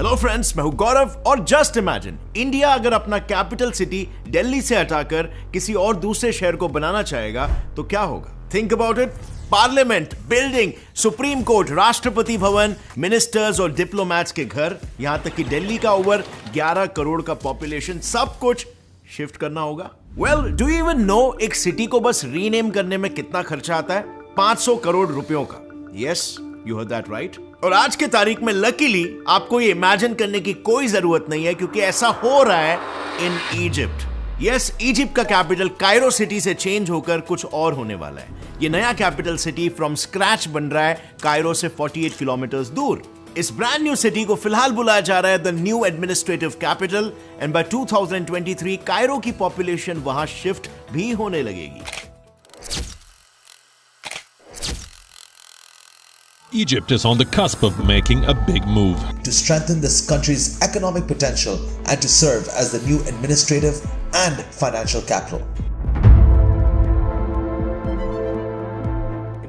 Hello friends, मैं हूं गौरव और जस्ट इमेजिन इंडिया अगर अपना कैपिटल सिटी दिल्ली से हटाकर किसी और दूसरे शहर को बनाना चाहेगा तो क्या होगा? Think about it. Parliament, building, supreme court, Rashtrapati Bhavan, ministers और डिप्लोमैट्स के घर, यहां तक कि दिल्ली का ओवर 11 करोड़ का पॉपुलेशन, सब कुछ शिफ्ट करना होगा। Well, do you even know एक सिटी को बस रीनेम करने में कितना खर्चा आता है? 500 करोड़ रुपयों का। Yes, you heard that right. और आज के तारीख में लकीली आपको ये इमेजिन करने की कोई जरूरत नहीं है, क्योंकि ऐसा हो रहा है इन इजिप्ट। यस, इजिप्ट का कैपिटल कायरो सिटी से चेंज होकर कुछ और होने वाला है। ये नया कैपिटल सिटी फ्रॉम स्क्रैच बन रहा है कायरो से 48 किलोमीटर दूर। इस ब्रांड न्यू सिटी को फिलहाल बुलाया जा रहा है the new administrative capital, and by 2023 Cairo की पॉपुलेशन वहां शिफ्ट भी होने लगेगी। Egypt is on the cusp of making a big move to strengthen this country's economic potential and to serve as the new administrative and financial capital.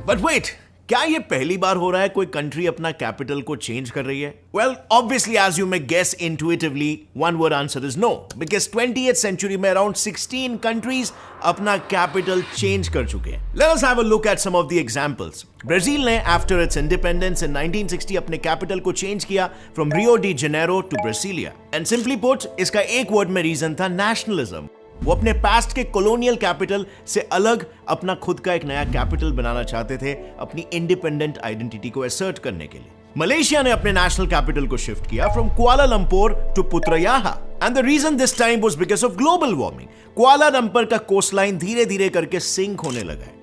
But wait, क्या ये पहली बार हो रहा है कोई कंट्री अपना कैपिटल को चेंज कर रही है? Well, obviously, as you may guess intuitively, one word answer is no, because 20th century में around 16 countries अपना कैपिटल चेंज कर चुके हैं। Let us have a look at some of the examples. Brazil ने after its independence in 1960 अपने capital को change किया from Rio de Janeiro to Brasilia. And simply put, इसका एक वर्ड में रीजन था नेशनलिज्म। वो अपने पास्ट के कॉलोनियल कैपिटल से अलग अपना खुद का एक नया कैपिटल बनाना चाहते थे, अपनी इंडिपेंडेंट आइडेंटिटी को असर्ट करने के लिए। मलेशिया ने अपने नेशनल कैपिटल को शिफ्ट किया from Kuala Lumpur to Putrajaya, and the reason this time was because of global warming. Kuala Lumpur का कोस्टलाइन धीरे धीरे करके सिंक होने लगा है।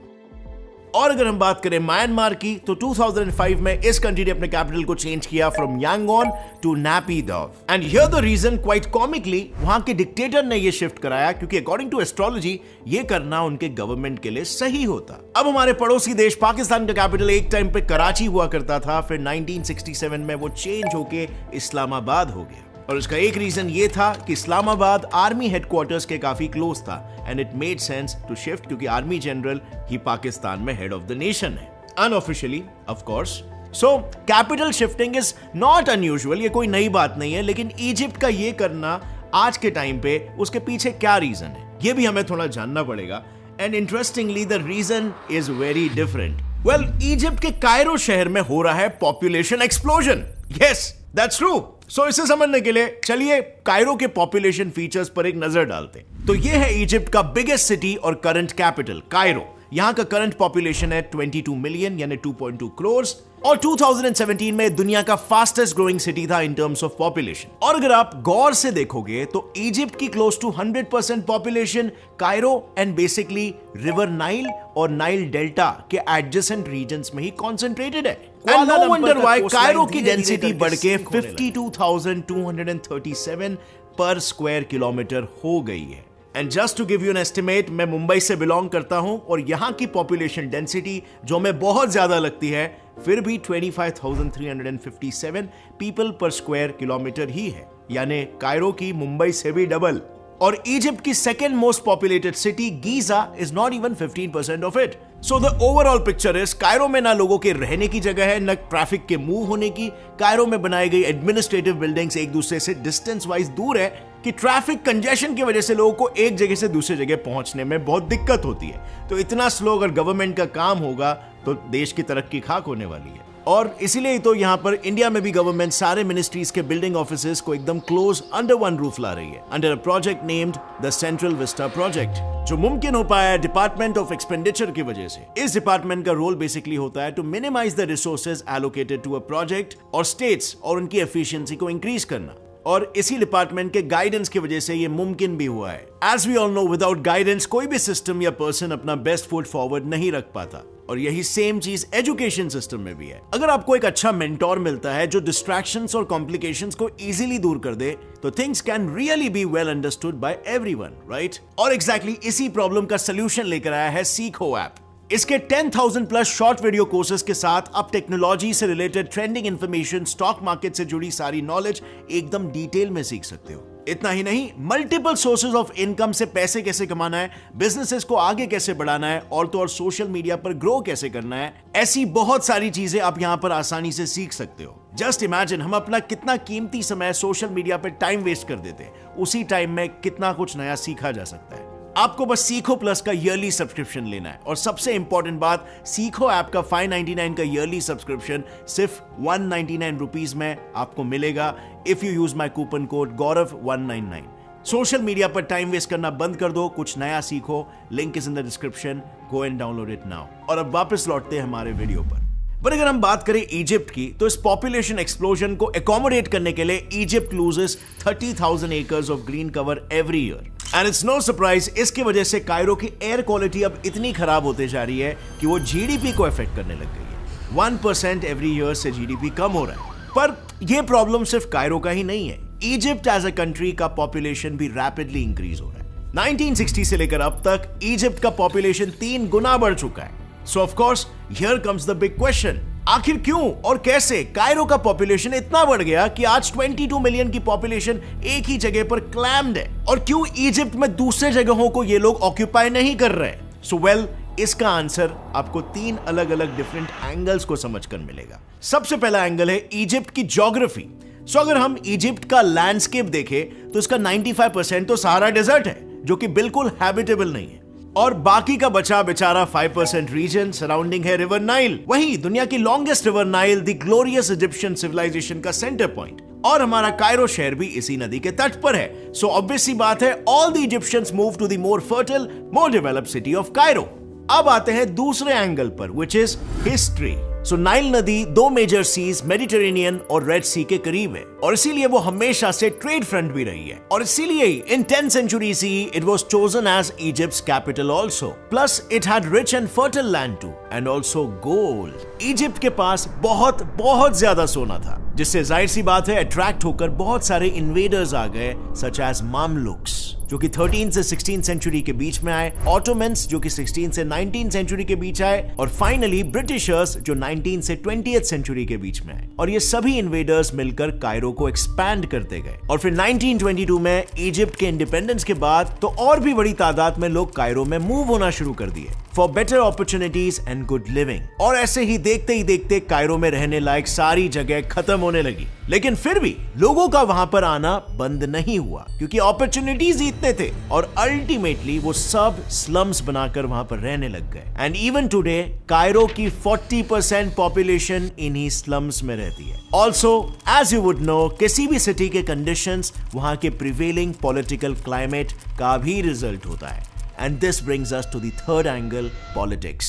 और अगर हम बात करें म्यांमार की, तो 2005 में इस कंट्री ने अपने कैपिटल को चेंज किया from Yangon to Naypyidaw, and here the reason quite comically, वहां के डिक्टेटर ने ये शिफ्ट कराया क्योंकि अकॉर्डिंग टू एस्ट्रोलॉजी ये करना उनके गवर्नमेंट के लिए सही होता। अब हमारे पड़ोसी देश पाकिस्तान का कैपिटल एक टाइम पे कराची हुआ करता था, फिर 1967 में वो चेंज होके इस्लामाबाद हो गया। और इसका एक रीजन ये था कि इस्लामाबाद आर्मी हेडक्वार्टर्स के काफी क्लोज था, and it made sense to shift क्योंकि आर्मी जनरल ही पाकिस्तान में हेड ऑफ द नेशन है, unofficially of course. So capital shifting is not unusual, ये कोई नई बात नहीं है, लेकिन इजिप्ट का ये करना आज के टाइम पे उसके पीछे क्या रीजन है ये भी हमें थोड़ा जानना पड़ेगा। And interestingly the reason is very different. Well, Egypt के कायरो शहर में हो रहा है population explosion. Yes, that's true. So इसे समझने के लिए चलिए कायरो के पॉपुलेशन फीचर्स पर एक नजर डालते हैं। तो ये है इजिप्ट का बिगेस्ट सिटी और करंट कैपिटल कायरो। यहां का करंट पॉपुलेशन है 22 मिलियन यानी 2.2 करोड़, और 2017 में दुनिया का फास्टेस्ट ग्रोइंग सिटी था इन टर्म्स ऑफ पॉपुलेशन। और अगर आप गौर से देखोगे तो इजिप्ट की close to 100% population Cairo and basically river Nile और नाइल डेल्टा के एडजेसेंट रीजन्स में ही कॉन्सेंट्रेटेड है। And no wonder why Cairo की डेंसिटी बढ़ के 52,237 पर स्क्वायर किलोमीटर हो गई है। And just to give you an estimate, मैं मुंबई से बिलोंग करता हूं और यहां की पॉपुलेशन डेंसिटी जो हमें बहुत ज्यादा लगती है, फिर भी 25,357 पीपल पर स्क्वायर किलोमीटर ही है, यानी कायरो की मुंबई से भी डबल। और इजिप्ट की second most populated city Giza is not even 15% of it. So the overall picture is Cairo में ना लोगों के रहने की जगह है, न ट्रैफिक के मूव होने की। कायरो में बनाई गई एडमिनिस्ट्रेटिव बिल्डिंग्स एक दूसरे से डिस्टेंस वाइज दूर है कि ट्रैफिक कंजेशन की वजह से लोगों को एक जगह से दूसरी जगह पहुंचने में बहुत दिक्कत होती है। तो इतना स्लो अगर गवर्नमेंट का काम होगा तो देश की तरक्की खाक होने वाली है। और इसीलिए तो यहां पर इंडिया में भी गवर्नमेंट सारे मिनिस्ट्रीज के बिल्डिंग ऑफिसेस को एकदम क्लोज अंडर वन रूफ ला रही है, under a project named the central Vista project, जो मुमकिन हो पाया है डिपार्टमेंट ऑफ एक्सपेंडिचर की वजह से। इस डिपार्टमेंट का रोल बेसिकली होता है to minimise the resources allocated to a project और स्टेट्स और उनकी एफिशिएंसी को इंक्रीज करना। और इसी डिपार्टमेंट के गाइडेंस की वजह से ये मुमकिन भी हुआ है। As we all know, without guidance कोई भी सिस्टम या पर्सन अपना बेस्ट फुट फॉरवर्ड नहीं रख पाता। और यही सेम चीज एजुकेशन सिस्टम में भी है। अगर आपको एक अच्छा मेंटोर मिलता है जो डिस्ट्रैक्शंस और कॉम्प्लिकेशंस को इजीली दूर कर दे, तो things can really be well understood by everyone, right? और एग्जैक्टली इसी प्रॉब्लम का सोल्यूशन लेकर आया है सीखो ऐप। इसके 10,000 प्लस शॉर्ट वीडियो कोर्सेज के साथ अब टेक्नोलॉजी से related trending information, stock market से जुड़ी सारी नॉलेज एकदम डिटेल में सीख सकते हो। इतना ही नहीं, मल्टीपल सोर्सेज ऑफ इनकम से पैसे कैसे कमाना है, बिजनेसेस को आगे कैसे बढ़ाना है और तो और सोशल मीडिया पर ग्रो कैसे करना है, ऐसी बहुत सारी चीजें आप यहां पर आसानी से सीख सकते हो। जस्ट इमेजिन, हम अपना कितना कीमती समय सोशल मीडिया पर टाइम वेस्ट कर देते हैं, उसी टाइम में कितना कुछ नया सीखा जा सकता है। आपको बस सीखो प्लस का ईयरली सब्सक्रिप्शन लेना है और सबसे इंपॉर्टेंट बात, सीखो ऐप का 599 का ईयरली सब्सक्रिप्शन सिर्फ 199 रुपीज में आपको मिलेगा if you use my coupon code गौरव199। सोशल मीडिया पर टाइम वेस्ट करना बंद कर दो, कुछ नया सीखो। Link is in the description, go and download it now. और अब वापस लौटते हैं हमारे वीडियो पर अगर हम बात करें इजिप्ट की, तो इस पॉपुलेशन एक्सप्लोजन को एकोमोडेट करने के लिए Egypt loses 30,000 acres of green cover every year. And it's no surprise, इसकी वजह से कायरो की एयर क्वालिटी अब इतनी खराब होते जा रही है कि वो जीडीपी को अफेक्ट करने लग गई है। 1% एवरी ईयर से जीडीपी कम हो रहा है। पर यह प्रॉब्लम सिर्फ कायरो का ही नहीं है, इजिप्ट एज अ कंट्री का पॉपुलेशन भी रैपिडली इंक्रीज हो रहा है। 1960 से लेकर अब तक इजिप्ट का पॉपुलेशन 3 गुना बढ़ चुका है। सो of course here comes the big question, आखिर क्यों और कैसे कायरो का पॉपुलेशन इतना बढ़ गया कि आज 22 मिलियन की पॉपुलेशन एक ही जगह पर क्लैम्ड है, और क्यों इजिप्ट में दूसरे जगहों को ये लोग ऑक्यूपाई नहीं कर रहे? सो वेल, इसका आंसर आपको 3 अलग अलग डिफरेंट एंगल्स को समझकर मिलेगा। सबसे पहला एंगल है इजिप्ट की ज्योग्राफी। सो अगर हम इजिप्ट का लैंडस्केप देखें तो इसका 95% तो सहारा डेजर्ट है, जो कि बिल्कुल हैबिटेबल नहीं है, और बाकी का बचा बेचारा 5% रीजन सराउंडिंग है रिवर नाइल। वही दुनिया की longest river Nile, the glorious Egyptian civilisation का सेंटर पॉइंट, और हमारा कायरो शहर भी इसी नदी के तट पर है। सो ऑब्वियस सी बात है, all the Egyptians move to the more fertile, more developed city of Cairo. अब आते हैं दूसरे एंगल पर, which is history. So Nile नदी 2 मेजर सीज, मेडिटेरेनियन और रेड सी के करीब है, और इसीलिए वो हमेशा से ट्रेड फ्रंट भी रही है, और इसीलिए इन 10th century CE it was chosen as Egypt's capital also. Plus it had rich and fertile land too, and also gold. Egypt के पास बहुत बहुत ज्यादा सोना था, जिससे जाहिर सी बात है अट्रैक्ट होकर बहुत सारे इन्वेडर्स आ गए, सच एज मामलुक्स जो कि 13 से 16 सेंचुरी के बीच में आए, ऑटोमन्स जो कि 16 से 19 सेंचुरी के बीच आए, और फाइनली ब्रिटिशर्स जो 19 से 20th सेंचुरी के बीच में आए। और ये सभी इन्वेडर्स मिलकर कायरो को एक्सपैंड करते गए, और फिर 1922 में इजिप्ट के इंडिपेंडेंस के बाद तो और भी बड़ी तादाद में लोग कायरो में मूव होना शुरू कर दिए for better opportunities and good living. और ऐसे ही देखते ही देखते कायरो में रहने लायक सारी जगह खत्म होने लगी, लेकिन फिर भी लोगों का वहां पर आना बंद नहीं हुआ, क्योंकि अपॉर्चुनिटीज इतने थे, और अल्टीमेटली वो सब स्लम्स बनाकर वहां पर रहने लग गए। एंड इवन टुडे कायरो की 40% पॉपुलेशन इन्हीं स्लम्स में रहती है। Also as you would know, किसी भी सिटी के कंडीशंस वहां के प्रिवेलिंग पॉलिटिकल क्लाइमेट का भी रिजल्ट होता है। And this brings us to the third angle, politics.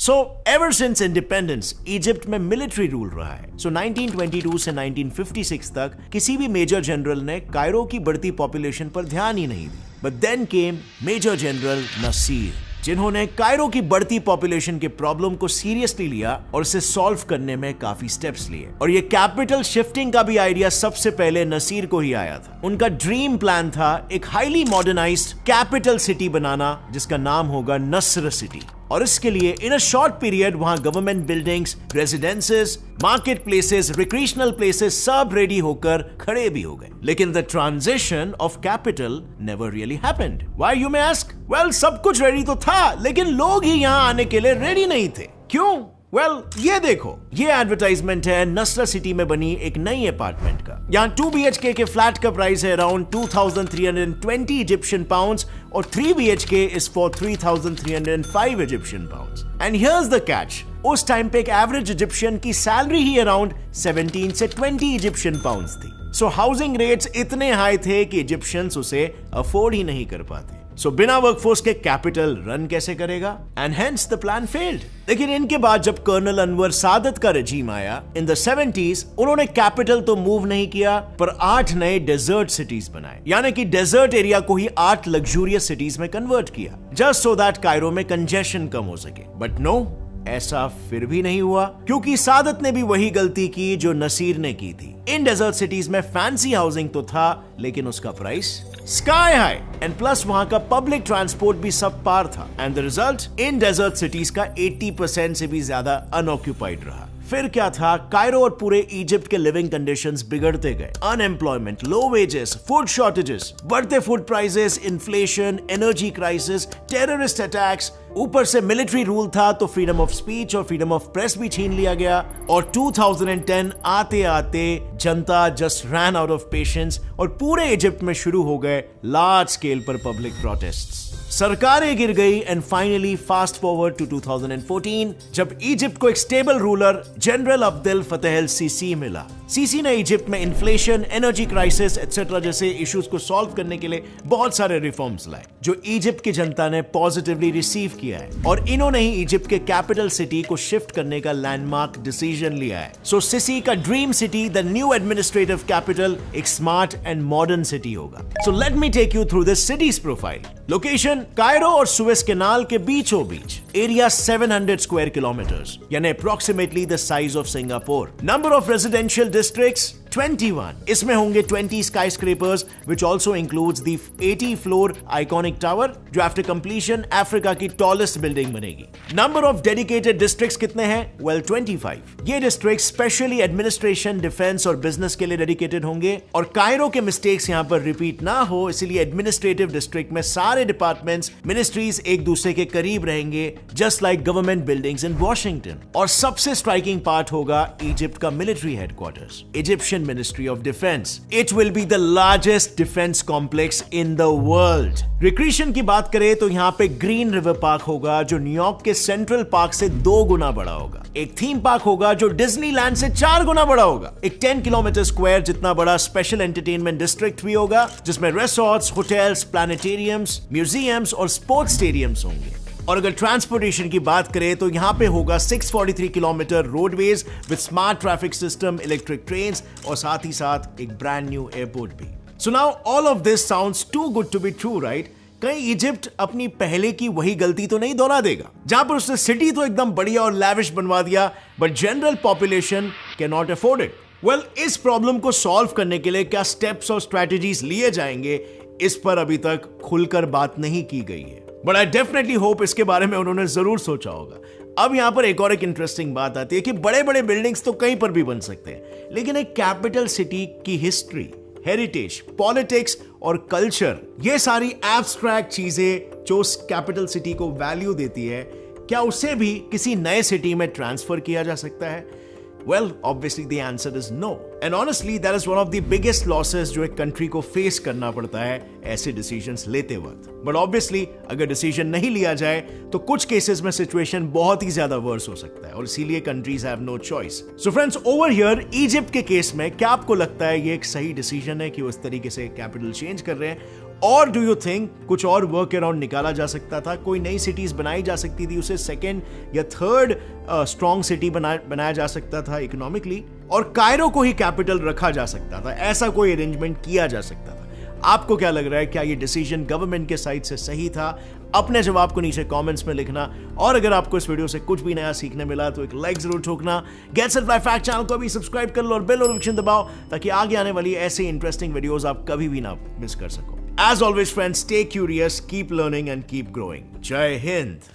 So, ever since independence, Egypt में military rule रहा है। So, 1922 से 1956 तक किसी भी मेजर जनरल ने कायरो की बढ़ती पॉपुलेशन पर ध्यान ही नहीं दी। But then came major general Nasser, जिन्होंने कायरो की बढ़ती पॉपुलेशन के प्रॉब्लम को सीरियसली लिया और इसे सॉल्व करने में काफी स्टेप्स लिए। और ये कैपिटल शिफ्टिंग का भी आइडिया सबसे पहले नसीर को ही आया था। उनका ड्रीम प्लान था एक हाईली मॉडर्नाइज्ड कैपिटल सिटी बनाना, जिसका नाम होगा नस्र सिटी। और इसके लिए इन अ शॉर्ट पीरियड वहां government buildings, residences, market places, recreational places सब रेडी होकर खड़े भी हो गए। लेकिन the transition of capital never really happened. Why you may ask? Well, सब कुछ रेडी तो था, लेकिन लोग ही यहां आने के लिए रेडी नहीं थे। क्यों? वेल, ये देखो, ये एडवर्टाइजमेंट है नस्र सिटी में बनी एक नई अपार्टमेंट का। यहाँ 2 BHK के फ्लैट का प्राइस है अराउंड 2320 इजिप्शियन पाउंड्स, और 3 BHK is for 3305 Egyptian pounds. And here's the catch, उस टाइम पे एक एवरेज इजिप्शियन की सैलरी ही अराउंड 17 से 20 इजिप्शियन पाउंड्स थी। सो हाउसिंग रेट्स इतने हाई थे कि इजिप्शियंस उसे अफोर्ड ही नहीं कर पाते। सो बिना वर्कफोर्स के कैपिटल रन कैसे करेगा? And hence the plan failed. लेकिन इनके बाद जब कर्नल अनवर सादत का रेजिम आया इन द 70s, उन्होंने कैपिटल तो मूव नहीं किया, पर 8 नए डेजर्ट सिटीज बनाए, यानी कि डेजर्ट एरिया को ही 8 लग्जूरियस सिटीज में कन्वर्ट किया, जस्ट सो दैट कायरो में कंजेशन कम हो सके। बट नो, ऐसा फिर भी नहीं हुआ, क्योंकि सादत ने भी वही गलती की जो नसीर ने की थी। इन डेजर्ट सिटीज में फैंसी हाउसिंग तो था, लेकिन उसका price sky high, and plus वहां का पब्लिक ट्रांसपोर्ट भी सब पार था, and the result in desert cities का 80% से भी ज्यादा अनऑक्यूपाइड रहा। फिर क्या था, कायरो और पूरे इजिप्ट के लिविंग कंडीशंस बिगड़ते गए। Unemployment, low wages, food shortages, बढ़ते food prices, inflation, energy crisis, terrorist attacks, ऊपर से मिलिट्री रूल था तो फ्रीडम ऑफ स्पीच और फ्रीडम ऑफ प्रेस भी छीन लिया गया। और 2010 आते आते जनता just ran out of patience और पूरे इजिप्ट में शुरू हो गए लार्ज स्केल पर पब्लिक प्रोटेस्ट्स। सरकारें गिर गई and finally fast forward to 2014 जब इजिप्ट को एक stable ruler general Abdel Fattah अल सीसी मिला। सीसी ने इजिप्ट में इन्फ्लेशन, एनर्जी क्राइसिस एटसेट्रा जैसे इश्यूज को सॉल्व करने के लिए बहुत सारे रिफॉर्म्स लाए जो इजिप्ट की जनता ने पॉजिटिवली रिसीव किया है, और इन्होंने ही इजिप्ट के कैपिटल सिटी को शिफ्ट करने का लैंडमार्क डिसीजन लिया है। सो सीसी का dream city, the new administrative capital, एक स्मार्ट एंड मॉडर्न सिटी होगा। So let me take you through this city's profile. Location Cairo और सुएज कैनाल के बीचों बीच, एरिया 700 स्क्वायर किलोमीटर्स यानी approximately the size of Singapore. Number of residential districts 21। इसमें होंगे 20 skyscrapers which also includes the 80 floor iconic tower जो after completion Africa की tallest building बनेगी। Number of dedicated districts कितने हैं? Well 25। ये districts specially administration, defense और business के लिए dedicated होंगे, और कायरो के mistakes यहां पर repeat ना हो इसलिए administrative district में सारे departments, ministries एक दूसरे के करीब रहेंगे just like government buildings in Washington। और सबसे striking part होगा इजिप्ट का military headquarters, Egyptian Ministry of Defense. It will be the largest defense complex in the world. Recreation की बात करें तो यहाँ पे ग्रीन रिवर पार्क होगा जो न्यूयॉर्क के सेंट्रल पार्क से 2 गुना बड़ा होगा। एक थीम पार्क होगा जो डिज्नीलैंड से 4 गुना बड़ा होगा। एक 10 किलोमीटर स्क्वायर जितना बड़ा स्पेशल एंटरटेनमेंट डिस्ट्रिक्ट भी होगा जिसमें रिसोर्ट्स, होटल्स, प्लैनेटेरियम्स, म्यूजियम्स और स्पोर्ट्स स्टेडियम्स होंगे। और अगर ट्रांसपोर्टेशन की बात करें तो यहां पे होगा 643 kilometre roadways with smart traffic system, electric trains और साथ ही साथ एक ब्रांड न्यू एयरपोर्ट भी। So now all of this sounds too good to be true, right? कहीं इजिप्ट अपनी पहले की वही गलती तो नहीं दोहरा देगा जहां पर उसने सिटी तो एकदम बढ़िया और लैविश बनवा दिया but general population can not afford it. Well, इस प्रॉब्लम को सॉल्व करने के लिए क्या स्टेप्स और स्ट्रेटेजीज लिए जाएंगे इस पर अभी तक खुलकर बात नहीं की गई है, बट आई डेफिनेटली होप इसके बारे में उन्होंने जरूर सोचा होगा। अब यहां पर एक इंटरेस्टिंग बात आती है कि बड़े बड़े बिल्डिंग्स तो कहीं पर भी बन सकते हैं, लेकिन एक कैपिटल सिटी की हिस्ट्री, हेरिटेज, पॉलिटिक्स और कल्चर, ये सारी एब्स्ट्रैक्ट चीजें जो कैपिटल सिटी को वैल्यू देती है, क्या उसे भी किसी नए सिटी में ट्रांसफर किया जा सकता है? Well, obviously the answer is no. And honestly, that is one of the biggest losses जो एक कंट्री को फेस करना पड़ता है ऐसे डिसीजंस लेते वक्त। बट ऑब्वियसली अगर डिसीजन नहीं लिया जाए तो कुछ केसेस में सिचुएशन बहुत ही ज्यादा वर्स हो सकता है और इसीलिए countries have no choice. So friends, over here Egypt के केस में क्या आपको लगता है ये एक सही डिसीजन है कि वो इस तरीके से कैपिटल चेंज कर रहे हैं, और डू यू थिंक कुछ और वर्क अराउंड निकाला जा सकता था? कोई नई सिटीज बनाई जा सकती थी, उसे सेकेंड या थर्ड स्ट्रॉन्ग सिटी बनाया जा सकता था इकोनॉमिकली, और कायरो को ही कैपिटल रखा जा सकता था, ऐसा कोई अरेंजमेंट किया जा सकता था? आपको क्या लग रहा है, क्या ये डिसीजन गवर्नमेंट के साइड से सही था? अपने जवाब को नीचे कमेंट्स में लिखना, और अगर आपको इस वीडियो से कुछ भी नया सीखने मिला तो एक लाइक जरूर ठोकना। Gets it by fact channel को भी सब्सक्राइब कर लो और बेल नोटिफिकेशन दबाओ ताकि आगे आने वाली ऐसे इंटरेस्टिंग वीडियोस आप कभी भी ना मिस कर सको। As always friends, stay curious, keep learning and keep growing. Jai Hind.